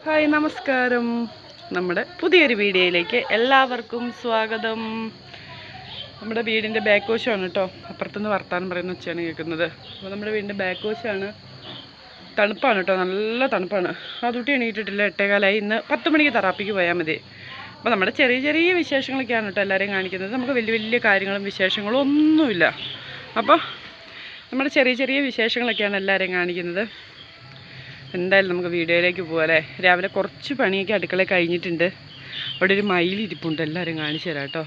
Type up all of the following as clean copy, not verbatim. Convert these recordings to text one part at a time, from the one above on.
Hi നമസ്കാരം. നമ്മുടെ പുതിയൊരു വീഡിയോയിലേക്ക് എല്ലാവർക്കും സ്വാഗതം. നമ്മുടെ വീടിൻ്റെ ബാക്ക് വശമാണ് കേട്ടോ. അപ്പുറത്തുനിന്ന് വർത്താനം പറയുന്ന ഉച്ചയാണ് കേൾക്കുന്നത്. അപ്പോൾ നമ്മുടെ വീടിൻ്റെ ബാക്ക് വശമാണ്. തണുപ്പാണ് കേട്ടോ, നല്ല തണുപ്പാണ്. അതുട്ടി എണീറ്റിട്ടില്ല, 8:15. ഇന്ന് 10 മണിക്ക് തെറാപ്പിക്ക് പോയാൽ മതി. അപ്പോൾ നമ്മുടെ ചെറിയ ചെറിയ വിശേഷങ്ങളൊക്കെയാണ് കേട്ടോ എല്ലാവരെയും കാണിക്കുന്നത്. നമുക്ക് വലിയ വലിയ കാര്യങ്ങളും വിശേഷങ്ങളും ഒന്നുമില്ല. അപ്പോൾ നമ്മുടെ ചെറിയ ചെറിയ വിശേഷങ്ങളൊക്കെയാണ് എല്ലാവരെയും കാണിക്കുന്നത്. എന്തായാലും നമുക്ക് വീഡിയോയിലേക്ക് പോകാം അല്ലേ. രാവിലെ കുറച്ച് പണിയൊക്കെ അടുക്കളയിൽ കഴിഞ്ഞിട്ടുണ്ട്. അവിടെ ഒരു മയിലിരിപ്പുണ്ട്, എല്ലാവരും കാണിച്ചു തരാം കേട്ടോ.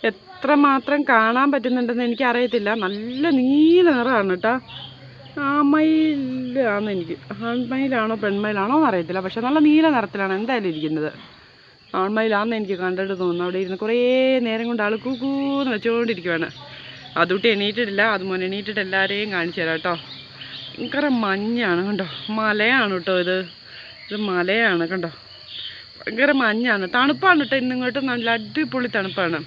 എത്രമാത്രം കാണാൻ പറ്റുന്നുണ്ടെന്ന് എനിക്കറിയത്തില്ല. നല്ല നീല നിറമാണ് കേട്ടോ. ആമയിലാണെന്ന് എനിക്ക്, ആൺമയിലാണോ പെൺമയിലാണോ എന്ന് അറിയത്തില്ല. പക്ഷെ നല്ല നീല നിറത്തിലാണ് എന്തായാലും ഇരിക്കുന്നത്. ആൺമയിലാണെന്ന് എനിക്ക് കണ്ടിട്ട് തോന്നുന്നു. അവിടെ ഇരുന്ന് കുറേ നേരം കൊണ്ട് ആൾ കൂന്ന് വെച്ചുകൊണ്ടിരിക്കുവാണ്. അതുകൂട്ടി എണീറ്റിട്ടില്ല. അതുമോനെ എണീറ്റിട്ട് എല്ലാവരെയും കാണിച്ചു തരാം കേട്ടോ. ഭയങ്കര മഞ്ഞാണ് കണ്ടോ, മലയാണ് കേട്ടോ. ഇത് മലയാണ് കണ്ടോ, ഭയങ്കര മഞ്ഞാണ്. തണുപ്പാണ് കേട്ടോ ഇന്നിങ്ങോട്ട്, നല്ല അടിപൊളി തണുപ്പാണ്.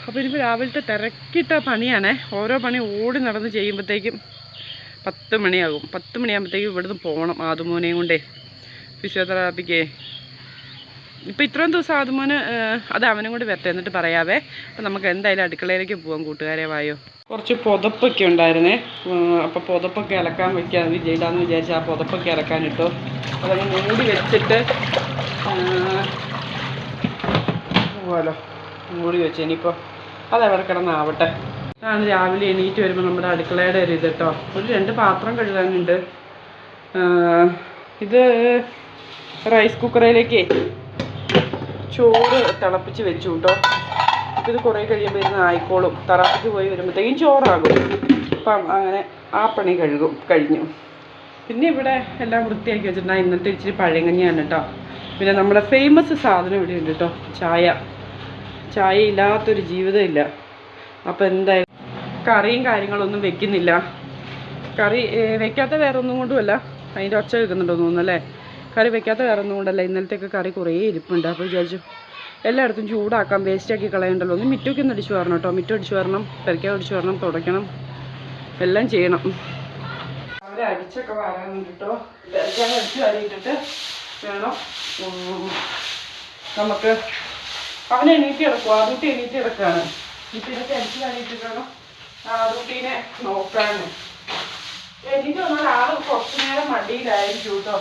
അപ്പോൾ ഇനിയിപ്പോൾ രാവിലത്തെ തിരക്കിട്ട പണിയാണേ. ഓരോ പണി ഓടി നടന്ന് ചെയ്യുമ്പോഴത്തേക്കും 10 മണിയാകും. 10 മണിയാകുമ്പോഴത്തേക്കും ഇവിടുന്ന് പോകണം ആദുമോനെയും കൊണ്ടേ ഫിസിയോതെറാപ്പിക്ക്. ഇപ്പോൾ ഇത്രയും ദിവസം ആദുമോന് അത് അവനും കൂടി വരട്ടെ, എന്നിട്ട് പറയാവേ. അപ്പോൾ നമുക്ക് എന്തായാലും അടുക്കളയിലേക്ക് പോകാം കൂട്ടുകാരെ, വായോ. കുറച്ച് പുതപ്പൊക്കെ ഉണ്ടായിരുന്നേ. അപ്പോൾ പുതപ്പൊക്കെ ഇളക്കാൻ വയ്ക്കാൻ വിജയിടാന്ന് വിചാരിച്ചാൽ ആ പുതപ്പൊക്കെ ഇളക്കാനിട്ടു. അതങ്ങ് മൂടി വെച്ചിട്ട് പോകാമല്ലോ. മൂടി വെച്ച് ഇനിയിപ്പോൾ അതവിടെ കിടന്നാവട്ടെ. അതാണ് രാവിലെ എണീറ്റ് വരുമ്പോൾ നമ്മുടെ അടുക്കളയുടെ ഒരു ഇത് കേട്ടോ. ഒരു 2 പാത്രം കഴുകാനുണ്ട്. ഇത് റൈസ് കുക്കറിലേക്ക് ചോറ് തിളപ്പിച്ച് വെച്ചു കേട്ടോ. അപ്പോൾ ഇത് കുറേ കഴിയുമ്പോൾ ഇരുന്ന് ആയിക്കോളും. തെറാപ്പിക്ക് പോയി വരുമ്പോഴത്തേക്കും ചോറാകും. അപ്പം അങ്ങനെ ആ പണി കഴിഞ്ഞു. പിന്നെ ഇവിടെ എല്ലാം വൃത്തിയാക്കി വെച്ചിട്ടുണ്ടാകും. ഇന്നത്തെ ഇച്ചിരി പഴങ്കഞ്ഞിയാണ് കേട്ടോ. പിന്നെ നമ്മുടെ ഫേമസ് സാധനം ഇവിടെ ഉണ്ട് കേട്ടോ, ചായ ഇല്ലാത്തൊരു ജീവിതമില്ല. അപ്പോൾ എന്തായാലും കറിയും കാര്യങ്ങളൊന്നും വെക്കുന്നില്ല. കറി വെക്കാത്ത വേറെ ഒന്നും കൊണ്ടുമല്ല, അതിൻ്റെ ഒച്ച വെക്കുന്നുണ്ടോ തോന്നുന്നല്ലേ. കറി വെക്കാത്ത വേറെ ഒന്നും കൊണ്ടല്ല, ഇന്നലത്തേക്ക് കറി കുറേ ഇരിപ്പുണ്ട്. അപ്പോൾ വിചാരിച്ചു എല്ലായിടത്തും ചൂടാക്കാം, വേസ്റ്റാക്കി കളയണ്ടല്ലോ. ഒന്ന് മിറ്റൊക്കെ ഒന്ന് അടിച്ചു വരണം കേട്ടോ. മിറ്റം അടിച്ചു വരണം, പെരയ്ക്ക അടിച്ചു വരണം, തുടയ്ക്കണം, എല്ലാം ചെയ്യണം. അവരെ അടിച്ചൊക്കെ വരാനുണ്ട് കേട്ടോ. പെരയ്ക്കാൻ അടിച്ചു വാരിയിട്ടിട്ട് വേണം നമുക്ക്. അവനെ എണീറ്റ് കിടക്കും, ആദൂട്ടി എണീറ്റ് കിടക്കുകയാണ്. ഇപ്പം ഇതൊക്കെ അടിച്ചു വാരിയിട്ട് വേണം ആദൂട്ടീനെ നോക്കാൻ. എണീറ്റ് വന്നാൽ ആൾ കുറച്ചു നേരം മടിയിലായിരിക്കും കേട്ടോ.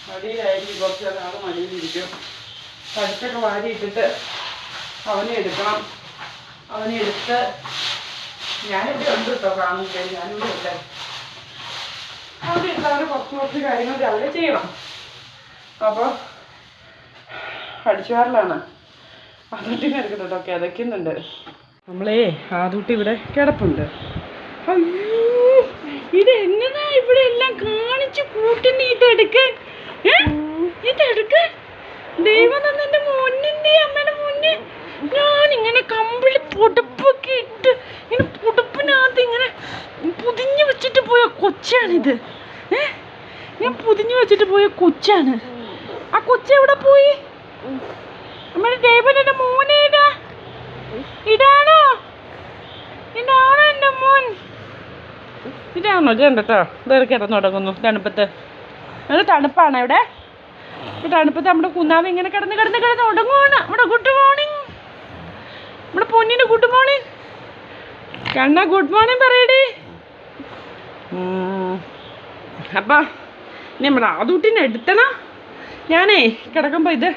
കുറച്ച് നേരം ആൾ മടിയിലിരിക്കും. പഠിച്ചൊക്കെ വാരിയിട്ടിട്ട് അവനെ എടുക്കണം. അവനെ എടുത്ത് ഞാനിവിടെ ഉണ്ട് കേട്ടോ, കാണുന്നില്ല, ഞാനിവിടെ ഇല്ല. അവിടെ എടുത്ത് അവന് കുറച്ച് കാര്യങ്ങൾ രാവിലെ ചെയ്യണം. അപ്പോൾ അടിച്ചുവാറിലാണ്. ആദൂട്ടിനെ എടുക്കട്ടെ കേട്ടോ, കിതയ്ക്കുന്നുണ്ട്. നമ്മളേ ആദൂട്ടി ഇവിടെ കിടപ്പുണ്ട്. അയ്യോ, ഇതെങ്ങനാ ഇവിടെ എല്ലാം കാണിച്ച് കൂട്ടുന്ന ഇതെടുക്കാൻ. ഇതെടുക്കാൻ ദൈവം തന്നെ മുന്നിൻ്റെ അമ്മയുടെ മുന്നിൽ ഞാനിങ്ങനെ കമ്പിളി പൊടുപ്പൊക്കെ ഇട്ട് ഇങ്ങനെ പൊടുപ്പിനകത്ത് ഇങ്ങനെ പൊതിഞ്ഞ് വെച്ചിട്ട് പോയ കൊച്ചാണിത്. ഞാൻ പൊതിഞ്ഞ് വെച്ചിട്ട് പോയ കൊച്ചാണ്. ആ കൊച്ചെവിടെ പോയി? നമ്മുടെ ദേവന്റെ മോനേടാ? ഇതാണോ എൻ്റെ മോൻ? ഇതാണോ? ഇതുണ്ടോ, ഇതൊക്കെ കിടന്നു തുടങ്ങുന്നു തണുപ്പത്ത്. അത് തണുപ്പാണ് ഇവിടെ. ഈ തണുപ്പത്ത് നമ്മുടെ കുന്നാവ് ഇങ്ങനെ കിടന്ന് ഉടങ്ങുവാണ്. നമ്മുടെ ഗുഡ് മോർണിംഗ്, നമ്മുടെ പൊന്നിന് ഗുഡ് മോർണിംഗ്. കണ്ണ ഗുഡ് മോർണിംഗ് പറയടി. അപ്പം ഇനി നമ്മുടെ ആദൂട്ടിനെ എടുത്തണം. ഞാനേ കിടക്കുമ്പോൾ ഇത്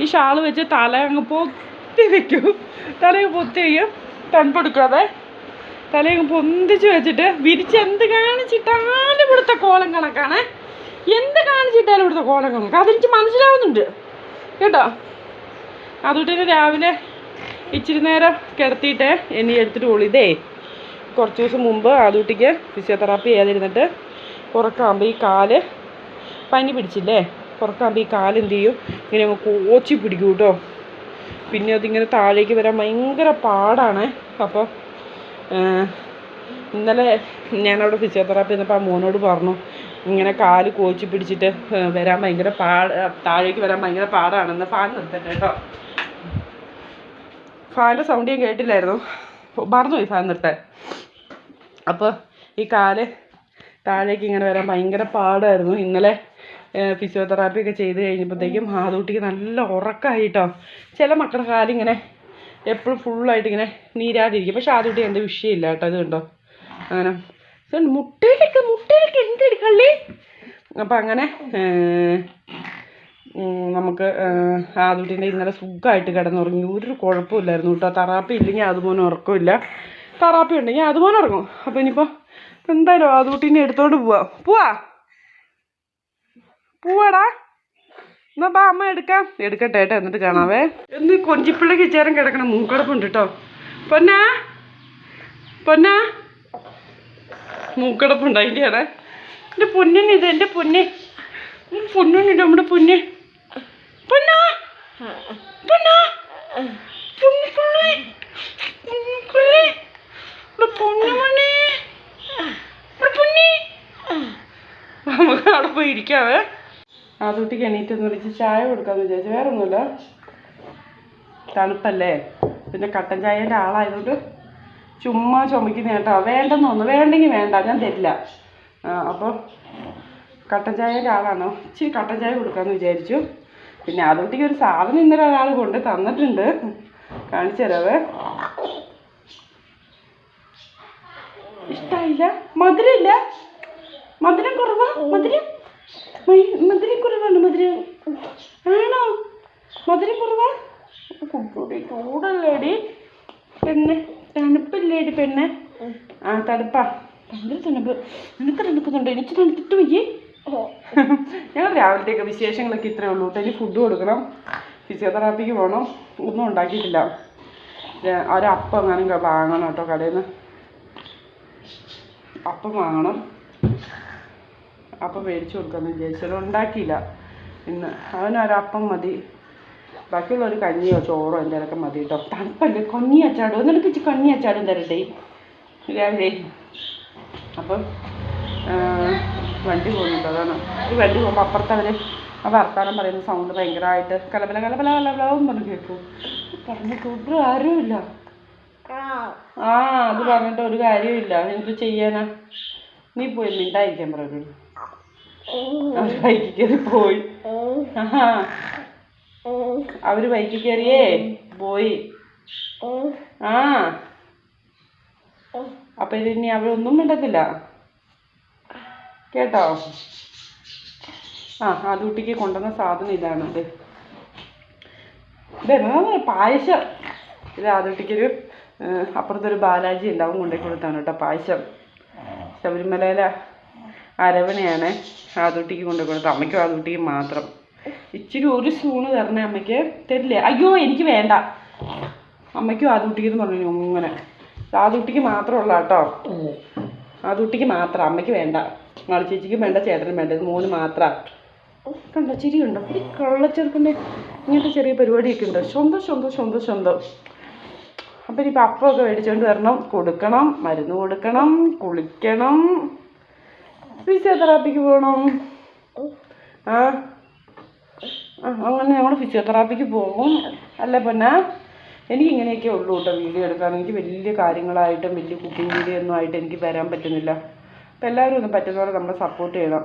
ഈ ഷാള് വെച്ച് തല അങ്ങ് പൊത്തി വയ്ക്കും. തലയൊക്കെ പൊത്തി വയ്ക്കും, തണുപ്പെടുക്കാതെ തലയൊക്കെ പൊന്തിച്ച് വെച്ചിട്ട് വിരിച്ച് എന്ത് കാണിച്ചിട്ടാലും ഇവിടുത്തെ കോലം കണക്കാണ്. എന്ത് കാണിച്ചിട്ടാലും ഇവിടുത്തെ കോലം കണക്ക്. അതെനിക്ക് മനസ്സിലാവുന്നുണ്ട് കേട്ടോ. അതുകൊണ്ട് രാവിലെ ഇച്ചിരി നേരം കിടത്തിയിട്ട് എന്നെ എടുത്തിട്ട് പോളി. ഇതേ കുറച്ച് ദിവസം മുമ്പ് ആദൂട്ടിക്ക് ഫിസിയോതെറാപ്പി ചെയ്യാതിരുന്നിട്ട് പുറക്കാകുമ്പോൾ ഈ കാല് പനി പിടിച്ചില്ലേ, പുറക്കാകുമ്പോൾ ഈ കാല് എന്ത് ചെയ്യും, ഇങ്ങനെ കോച്ചി പിടിക്കും കേട്ടോ. പിന്നെ അതിങ്ങനെ താഴേക്ക് വരാൻ ഭയങ്കര പാടാണ്. അപ്പോൾ ഇന്നലെ ഞാനവിടെ ഫിസിയോതെറാപ്പി ചെന്നപ്പോൾ ആ മോനോട് പറഞ്ഞു, ഇങ്ങനെ കാല് കോച്ചി പിടിച്ചിട്ട് വരാൻ ഭയങ്കര താഴേക്ക് വരാൻ ഭയങ്കര പാടാണെന്ന്. ഫാൻ നിർത്തട്ടെ കേട്ടോ. ഫാനിൻ്റെ സൗണ്ട് ഞാൻ കേട്ടില്ലായിരുന്നു, മറന്നുപോയി ഫാൻ നിർത്താൻ. അപ്പോൾ ഈ കാല് താഴേക്ക് ഇങ്ങനെ വരാൻ ഭയങ്കര പാടായിരുന്നു. ഇന്നലെ ഫിസിയോതെറാപ്പി ഒക്കെ ചെയ്ത് കഴിഞ്ഞപ്പോഴത്തേക്കും ആദൂട്ടിക്ക് നല്ല ഉറക്കമായിട്ടോ. ചില മക്കളുടെ കാലിങ്ങനെ എപ്പോഴും ഫുള്ളായിട്ട് ഇങ്ങനെ നീരാതിരിക്കും. പക്ഷെ ആദൂട്ടി എൻ്റെ വിഷയമില്ല കേട്ടോ. ഇത് കണ്ടോ അങ്ങനെ മുട്ടയിലേക്ക് എന്തൊരു കള്ളി. അപ്പം അങ്ങനെ നമുക്ക് ആദൂട്ടിൻ്റെ ഇന്നലെ സുഖമായിട്ട് കിടന്നുറങ്ങി. ഒരു കുഴപ്പമില്ലായിരുന്നു കേട്ടോ. തെറാപ്പി ഇല്ലെങ്കിൽ അതുപോലെ ഉറക്കമില്ല, തെറാപ്പി ഉണ്ടെങ്കിൽ അതുപോലെ ഉറങ്ങും. അപ്പം ഇനിയിപ്പോൾ എന്തായാലും ആദൂട്ടിനെ എടുത്തോണ്ട് പോവാടാ. എന്നാ ബാ അമ്മ എടുക്കട്ടെ ഏട്ടാ, എന്നിട്ട് കാണാവേ. എന്ന് കൊഞ്ചിപ്പിള്ളക്ക് ചേരം കിടക്കണം. മൂക്കടപ്പുണ്ട് കേട്ടോ. പൊന്നാ മൂക്കടപ്പുണ്ട് അതിൻ്റെയാണ്. എൻ്റെ പൊന്നിനിത്, എൻ്റെ പൊന്നിനിത്, നമ്മുടെ പൊന്നുമണി. നമുക്ക് അവിടെ പോയി ഇരിക്കാവേ. ആദൂട്ടിക്ക് എണീറ്റെന്ന് വിളിച്ച് ചായ കൊടുക്കാമെന്ന് വിചാരിച്ചു. വേറെ ഒന്നുമില്ല, തണുപ്പല്ലേ. പിന്നെ കട്ടൻ ചായൻ്റെ ആളായതുകൊണ്ട് ചുമ്മാ ചുമക്കുന്ന കേട്ടോ. വേണ്ടെന്ന് തോന്നുന്നു, വേണ്ടെങ്കിൽ വേണ്ട, ഞാൻ തരില്ല. അപ്പോൾ കട്ടൻ ചായൻ്റെ ആളാണോ, ഇച്ചിരി കട്ടൻ ചായ കൊടുക്കാമെന്ന് വിചാരിച്ചു. പിന്നെ ആദൂട്ടിക്ക് ഒരു സാധനം ഇന്നലെ ഒരാൾ കൊണ്ട് തന്നിട്ടുണ്ട്, കാണിച്ചു തരാവേ. ഇഷ്ടമായില്ല, മധുരമില്ല, മധുരം കുറവാ. മധുരം കുറവാണ്. മധുരം ആണോ? മധുരം കുറവാ. കുട്ടൂടി ചൂടല്ലേടി പെണ്ണെ, തണുപ്പില്ലേടി പെണ്ണെ. തണുപ്പാ, ഭയങ്കര തണുപ്പ്. നിനക്ക് തണുക്കുന്നുണ്ട്, എനിക്ക് തണുത്തിട്ട് വയ്യേ. ഞങ്ങൾ രാവിലത്തേക്ക് വിശേഷങ്ങളൊക്കെ ഇത്രയേ ഉള്ളൂ കേട്ടോ. ഇനി ഫുഡ് കൊടുക്കണം, ഫിസിയോതെറാപ്പിക്ക് പോകണം. ഒന്നും ഉണ്ടാക്കിയിട്ടില്ല. ഒരപ്പം അങ്ങനെ വാങ്ങണം കേട്ടോ. കടയിൽ നിന്ന് അപ്പം വാങ്ങണം. അപ്പം മേടിച്ചു കൊടുക്കാമെന്ന് വിചാരിച്ചാലും ഉണ്ടാക്കിയില്ല ഇന്ന്. അവനൊരപ്പം മതി, ബാക്കിയുള്ളൊരു കഞ്ഞിയോ ചോറോ എന്തെങ്കിലുമൊക്കെ മതി കേട്ടോ. തണുപ്പല്ലേ. കഞ്ഞി അച്ചാടോ, എന്നിട്ട് ഇച്ചിരി കഞ്ഞി അച്ചാടും തരട്ടെ രാവിലെ. അപ്പം വണ്ടി പോകുന്നുണ്ട്, അതാണ്. ഈ വണ്ടി പോകുമ്പോൾ അപ്പുറത്തവർ ആ വർത്താനം പറയുന്ന സൗണ്ട് ഭയങ്കരമായിട്ട് കലബലാവും പറഞ്ഞ് കേൾക്കും. പറഞ്ഞിട്ട് ആരുമില്ല. അത് പറഞ്ഞിട്ട് ഒരു കാര്യമില്ല. എന്ത് ചെയ്യാനാ? നീ പോയി മിണ്ടായിരിക്കാൻ പറഞ്ഞു. അവർ ബൈക്കിൽ കയറി പോയി. അവര് ബൈക്കിൽ കയറിയേ പോയി. അപ്പൊ ഇനി അവരൊന്നും മിണ്ടത്തില്ല കേട്ടോ. ആദൂട്ടിക്ക് കൊണ്ടുവന്ന സാധനം ഇതാണ്. പായസം. ഇത് ആദൂട്ടിക്കൊരു അപ്പുറത്തൊരു ബാലാജി ഉണ്ടാവും, കൊണ്ടുപോയി കൊടുത്താണ് കേട്ടോ പായസം. ശബരിമലയിലെ അരവണയാണ് ആദൂട്ടിക്ക് കൊണ്ടുപോയി കൊടുത്തത്. അമ്മയ്ക്കും ആദൂട്ടിക്ക് മാത്രം. ഇച്ചിരി ഒരു സ്പൂണ് തരണേ അമ്മയ്ക്ക്. തരില്ലേ? അയ്യോ എനിക്ക് വേണ്ട. അമ്മയ്ക്കും ആദൂട്ടിക്ക് എന്ന് പറഞ്ഞു അങ്ങനെ. ആദൂട്ടിക്ക് മാത്രമുള്ള കേട്ടോ. ആദൂട്ടിക്ക് മാത്രം, അമ്മയ്ക്ക് വേണ്ട. നാളെ ചേച്ചിക്കും വേണ്ട, ചേട്ടനും വേണ്ട. ഇത് മോന് മാത്രം. കണ്ടോ ചിരിയുണ്ടോ? ഈ കള്ളച്ചെറുക്കൻ്റെ ഇങ്ങനത്തെ ചെറിയ പരിപാടിയൊക്കെ ഉണ്ടോ? സ്വന്തം. അപ്പം ഇനിയിപ്പോൾ അപ്പമൊക്കെ മേടിച്ചുകൊണ്ട് വരണം, കൊടുക്കണം, മരുന്ന് കൊടുക്കണം, കുളിക്കണം, ഫിസിയോതെറാപ്പിക്ക് പോകണം. അങ്ങനെ ഞങ്ങൾ ഫിസിയോതെറാപ്പിക്ക് പോകും അല്ലേ പൊന്നാ. എനിക്കിങ്ങനെയൊക്കെ ഉള്ളൂ കേട്ടോ വീഡിയോ എടുക്കാൻ. എനിക്ക് വലിയ കാര്യങ്ങളായിട്ടും വലിയ കുക്കിംഗ് വീഡിയോ ഒന്നും ആയിട്ട് എനിക്ക് വരാൻ പറ്റുന്നില്ല. അപ്പം എല്ലാവരും ഒന്ന് പറ്റുന്നവരെ നമ്മളെ സപ്പോർട്ട് ചെയ്യണം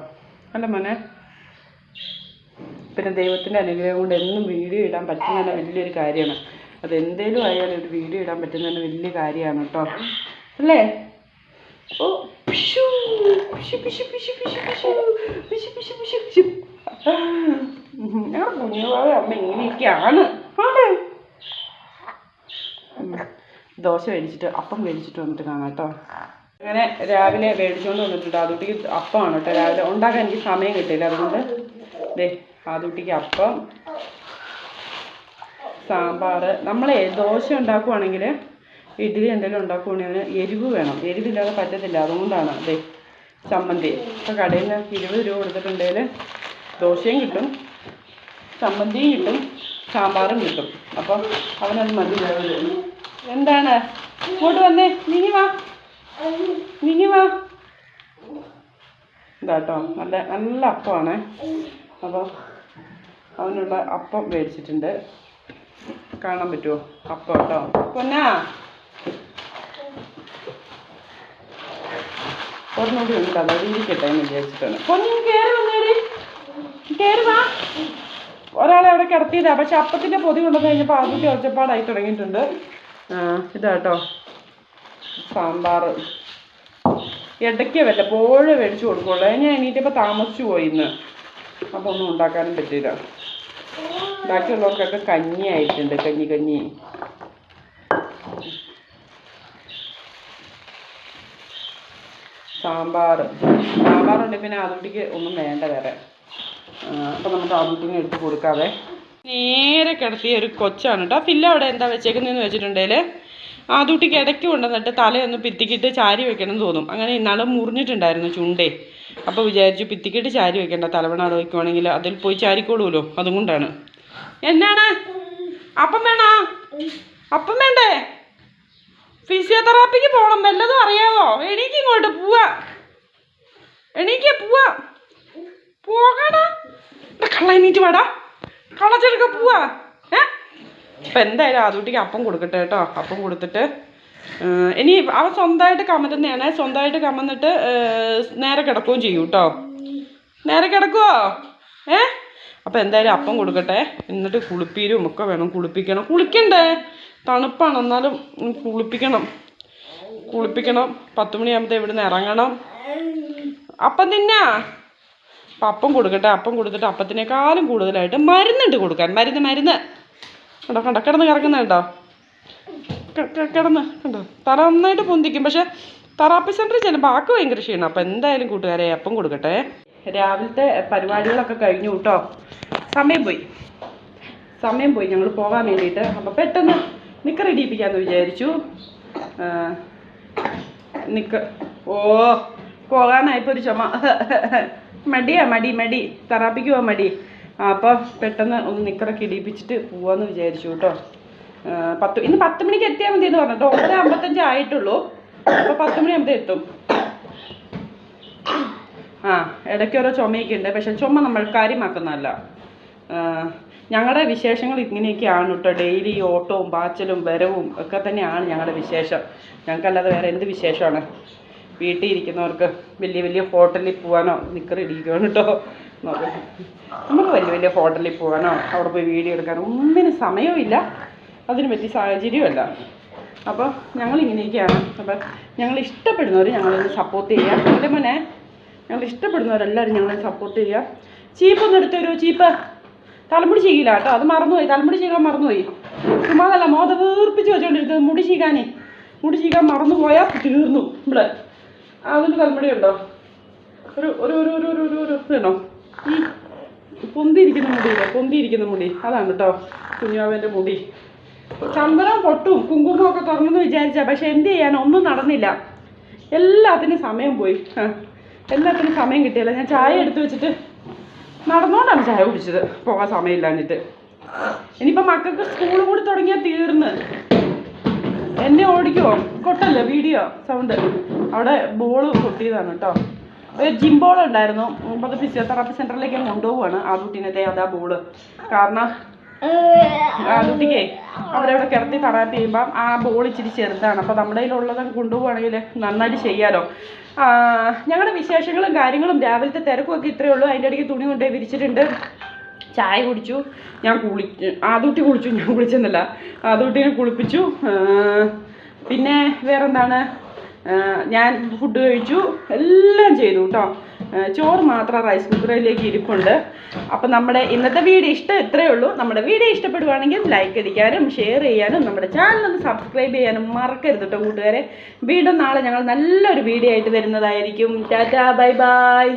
അല്ലേ മോനെ. പിന്നെ ദൈവത്തിൻ്റെ അനുഗ്രഹം കൊണ്ട് എന്നും വീഡിയോ ഇടാൻ പറ്റുന്ന വലിയൊരു കാര്യമാണ്. അതെന്തേലും ആയാലും ഒരു വീഡിയോ ഇടാൻ പറ്റുന്നതന്നെ വലിയ കാര്യമാണ് കേട്ടോ അല്ലേ. ഞങ്ങളുടെ കുഞ്ഞുവാവ അമ്മ ഇങ്ങനെയൊക്കെയാണ്. ദോശ മേടിച്ചിട്ട് അപ്പം മേടിച്ചിട്ട് വന്നിട്ട് കാണാം കേട്ടോ. അങ്ങനെ രാവിലെ മേടിച്ചുകൊണ്ട് വന്നിട്ടുണ്ട്. ആദൂട്ടിക്ക് അപ്പമാണ് കേട്ടോ. രാവിലെ ഉണ്ടാക്കാൻ എനിക്ക് സമയം കിട്ടിയില്ല, അതുകൊണ്ട് ആദൂട്ടിക്ക് അപ്പം, സാമ്പാർ. നമ്മളെ ദോശ ഉണ്ടാക്കുവാണെങ്കിൽ ഇഡ്ഡലി എന്തെങ്കിലും ഉണ്ടാക്കുവാണെങ്കിൽ എരിവ് വേണം. എരിവില്ലാതെ പറ്റത്തില്ല, അതുകൊണ്ടാണ്. ചമ്മന്തി ഇപ്പോൾ കടയിൽ നിന്ന് 20 രൂപ കൊടുത്തിട്ടുണ്ടെങ്കിൽ ദോശയും കിട്ടും, ചമ്മന്തിയും കിട്ടും, സാമ്പാറും കിട്ടും. അപ്പം അവനത് മതി. എന്താണ് ഇങ്ങോട്ട് വന്നേ, നീങ്ങി വാ. ഇതാട്ടോ നല്ല നല്ല അപ്പമാണ്. അപ്പോൾ അവനുള്ള അപ്പം മേടിച്ചിട്ടുണ്ട്. കാണാൻ പറ്റുമോ അപ്പം കേട്ടോ പൊന്നാ. ഒരെണ്ണൂടി ഉണ്ട്, അത് ഇരിക്കട്ടെ എന്ന് വിചാരിച്ചിട്ടാണ്. പൊന്നും കയറി വന്നേടി, കയറി വാ. ഒരാളെ അവിടെ കിടത്തിയതാ, പക്ഷെ അപ്പത്തിൻ്റെ പൊതി കൊണ്ടുവന്ന് കഴിഞ്ഞപ്പോൾ ആദ്യത്തെ ഒച്ചപ്പാടായി തുടങ്ങിയിട്ടുണ്ട്. ഇതാട്ടോ സാമ്പാർ. ഇടയ്ക്ക് വല്ലപ്പോഴും മേടിച്ചു കൊടുക്കുള്ളൂ. ഞാൻ എണീറ്റപ്പോൾ താമസിച്ചു പോയി ഇന്ന്, അപ്പോൾ ഒന്നും ഉണ്ടാക്കാനും പറ്റില്ല. ബാക്കിയുള്ളവർക്കൊക്കെ കഞ്ഞി ആയിട്ടുണ്ട്, കഞ്ഞി. സാമ്പാറുണ്ട്. പിന്നെ ആദൂട്ടിക്ക് ഒന്നും വേണ്ട വേറെ. അപ്പോൾ നമുക്ക് ആദൂട്ടിനെ എടുത്ത് കൊടുക്കാതെ നേരെ കിടത്തിയ ഒരു കൊച്ചാണ് കേട്ടോ. ഫില്ല അവിടെ എന്താ വെച്ചേക്കുന്നതെന്ന് വെച്ചിട്ടുണ്ടെങ്കിൽ ആദൂട്ടിക്ക് ഇടയ്ക്ക് കൊണ്ടുവന്നിട്ട് തലയൊന്ന് പിത്തിക്കിട്ട് ചാരി വെക്കണം തോന്നും. അങ്ങനെ ഇന്നാൾ മുറിഞ്ഞിട്ടുണ്ടായിരുന്നു ചുണ്ടേ. അപ്പോൾ വിചാരിച്ചു പിത്തിക്കിട്ട് ചാരി വെക്കേണ്ട, തലവണ വയ്ക്കുവാണെങ്കിൽ അതിൽ പോയി ചാരിക്കോളൂല്ലോ, അതും കൊണ്ടാണ്. എന്നാണ് അപ്പം വേണോ? അപ്പം വേണ്ടേ? ഫിസിയോതെറാപ്പിക്ക് പോകണം, വല്ലതും അറിയാവോ? എണീക്ക് ഇങ്ങോട്ട് പോവാ, എണീക്ക് പോവാ, പോകണ കള്ള എണീറ്റ് വേടാ, കളച്ചെടുക്ക പോവാ. അപ്പം എന്തായാലും ആദൂട്ടിക്ക് അപ്പം കൊടുക്കട്ടെ കേട്ടോ. അപ്പം കൊടുത്തിട്ട് ഇനി അവൻ സ്വന്തമായിട്ട് കമറ്റുന്നതാണ്. സ്വന്തമായിട്ട് കമന്നിട്ട് നേരെ കിടക്കുകയും ചെയ്യും കേട്ടോ. നേരെ കിടക്കുവോ? അപ്പം എന്തായാലും അപ്പം കൊടുക്കട്ടെ. എന്നിട്ട് കുളിപ്പീരും ഒക്കെ വേണം, കുളിക്കണ്ടേ? തണുപ്പാണ്, എന്നാലും കുളിപ്പിക്കണം. 10 മണിയാകുമ്പോഴത്തെ ഇവിടുന്ന് ഇറങ്ങണം. അപ്പം തിന്നാ. അപ്പം കൊടുക്കട്ടെ. അപ്പം കൊടുത്തിട്ട് അപ്പത്തിനേക്കാളും കൂടുതലായിട്ട് മരുന്നുണ്ട് കൊടുക്കാൻ. മരുന്ന് കണ്ടോ, കിടന്ന് കറങ്ങുന്നുണ്ടോ? കണ്ടോ, തല നന്നായിട്ട് പൊന്തിക്കും. പക്ഷെ തെറാപ്പി സെൻറ്ററിൽ ചെല്ലുമ്പോൾ ആക്ക് ഭയങ്കര ക്ഷീണം. അപ്പം എന്തായാലും കൂട്ടുകാരെ അപ്പം കൊടുക്കട്ടെ. രാവിലത്തെ പരിപാടികളൊക്കെ കഴിഞ്ഞു കേട്ടോ. സമയം പോയി ഞങ്ങൾ പോകാൻ വേണ്ടിയിട്ട്. അപ്പോൾ പെട്ടെന്ന് നിക്കർ ഇടിയിപ്പിക്കാമെന്ന് വിചാരിച്ചു. പോകാനായപ്പോൾ ഒരു ചുമ. മടി തെറാപ്പിക്ക് പോകാൻ മടി. അപ്പോൾ പെട്ടെന്ന് ഒന്ന് നിക്കറൊക്കെ ഇടിയിപ്പിച്ചിട്ട് പോവാമെന്ന് വിചാരിച്ചു കേട്ടോ. ഇന്ന് 10 മണിക്ക് എത്തിയാൽ മതി എന്ന് പറഞ്ഞിട്ടോ. 9:55 ആയിട്ടുള്ളൂ. അപ്പോൾ 10 മണിയാകുമ്പോൾ എത്തും. ഇടയ്ക്ക് ഓരോ ചുമയൊക്കെ ഉണ്ട്. പക്ഷെ ചുമ നമ്മൾ കാര്യമാക്കുന്നതല്ല. ഞങ്ങളുടെ വിശേഷങ്ങൾ ഇങ്ങനെയൊക്കെയാണ് കേട്ടോ. ഡെയിലി ഓട്ടവും പാച്ചലും വരവും ഒക്കെ തന്നെയാണ് ഞങ്ങളുടെ വിശേഷം. ഞങ്ങൾക്കല്ലാതെ വേറെ എന്ത് വിശേഷമാണ്? വീട്ടിൽ ഇരിക്കുന്നവർക്ക് വലിയ ഹോട്ടലിൽ പോകാനോ നിക്കർ ഇടിക്കുവാണ് കേട്ടോ. നമുക്ക് വലിയ ഹോട്ടലിൽ പോകാനോ അവിടെ പോയി വീഡിയോ എടുക്കാനോ ഒന്നിനും സമയവും അതിന് പറ്റിയ സാഹചര്യമല്ല. അപ്പോൾ ഞങ്ങളിങ്ങനെയൊക്കെയാണ്. അപ്പം ഞങ്ങൾ ഇഷ്ടപ്പെടുന്നവർ ഞങ്ങളൊന്ന് സപ്പോർട്ട് ചെയ്യാം. എൻ്റെ മോനെ, ഞങ്ങൾ ഇഷ്ടപ്പെടുന്നവരെല്ലാവരും ഞങ്ങളെ സപ്പോർട്ട് ചെയ്യാം. ചീപ്പൊന്നും എടുത്തൊരു ചീപ്പ് തലമുടി ചെയ്യില്ല കേട്ടോ. അത് മറന്നുപോയി, തലമുടി ചെയ്യാൻ മറന്നുപോയി. ചുമ്മാതല്ല, മോത വീർപ്പിച്ച് വെച്ചോണ്ടിരിക്കുന്നത്. മുടി ചീകാൻ മറന്നുപോയാൽ തീർന്നു. ഇവിടെ അതിന് തലമുടി ഉണ്ടോ? ഒരു ഇതുണ്ടോ? ഈ പൊന്തിയിരിക്കുന്ന മുടി അതാണ് കേട്ടോ കുഞ്ഞാവൻ്റെ മുടി. ചന്ദനം പൊട്ടും കുങ്കുമൊക്കെ തുറന്നെന്ന് വിചാരിച്ചാൽ, പക്ഷെ എന്ത് ചെയ്യാൻ ഒന്നും നടന്നില്ല. എല്ലാത്തിനും സമയം പോയി. എല്ലാത്തിനും സമയം കിട്ടിയല്ല. ഞാൻ ചായ എടുത്ത് വെച്ചിട്ട് നടന്നുകൊണ്ടാണ് ചായ കുടിച്ചത്, പോകാൻ സമയമില്ലാഞ്ഞിട്ട്. ഇനിയിപ്പോൾ മക്കൾക്ക് സ്കൂൾ കൂടി തുടങ്ങിയാൽ തീർന്ന്. എന്നെ ഓടിക്കുമോ? കൊട്ടല്ലേ വീഡിയോ സൗണ്ട്. അവിടെ ബോള് പൊട്ടിയതാണ് കേട്ടോ. ഒരു ജിംബോൾ ഉണ്ടായിരുന്നു. അപ്പോൾ അത് ഫിസിയോതെറാപ്പി സെൻറ്ററിലേക്ക് കൊണ്ടുപോവുകയാണ് ആദൂട്ടിനത്തെ. അതാ ബോള്. കാരണം ആദൂട്ടിക്കേ അവരവിടെ കിടത്തി തെറാപ്പി ചെയ്യുമ്പം ആ ബോൾ ഇച്ചിരി ചെറുതാണ്. അപ്പോൾ നമ്മുടെ കയ്യിലുള്ളത് കൊണ്ടുപോവുകയാണെങ്കിൽ നന്നായിട്ട് ചെയ്യാമല്ലോ. ഞങ്ങളുടെ വിശേഷങ്ങളും കാര്യങ്ങളും രാവിലത്തെ തിരക്കുമൊക്കെ ഇത്രയേ ഉള്ളൂ. അതിൻ്റെ ഇടയ്ക്ക് തുണി കൊണ്ടുപോയി വിരിച്ചിട്ടുണ്ട്. ചായ കുടിച്ചു, ഞാൻ ആദൂട്ടി കുളിച്ചു, ഞാൻ കുളിച്ചെന്നല്ല, ആദൂട്ടിനെ കുളിപ്പിച്ചു. പിന്നെ വേറെന്താണ്, ഞാൻ ഫുഡ് കഴിച്ചു, എല്ലാം ചെയ്തു കേട്ടോ. ചോറ് മാത്രം റൈസ് കുക്കറിലേക്ക് ഇരിപ്പുണ്ട്. അപ്പം നമ്മുടെ ഇന്നത്തെ വീഡിയോ ഇത്രയേ ഉള്ളൂ. നമ്മുടെ വീഡിയോ ഇഷ്ടപ്പെടുവാണെങ്കിൽ ലൈക്ക് അടിക്കാനും ഷെയർ ചെയ്യാനും നമ്മുടെ ചാനലൊന്ന് സബ്സ്ക്രൈബ് ചെയ്യാനും മറക്കരുത് കേട്ടോ കൂട്ടുകാരെ. വീണ്ടും നാളെ ഞങ്ങൾ നല്ലൊരു വീഡിയോ ആയിട്ട് വരുന്നതായിരിക്കും. Tata, bye bye.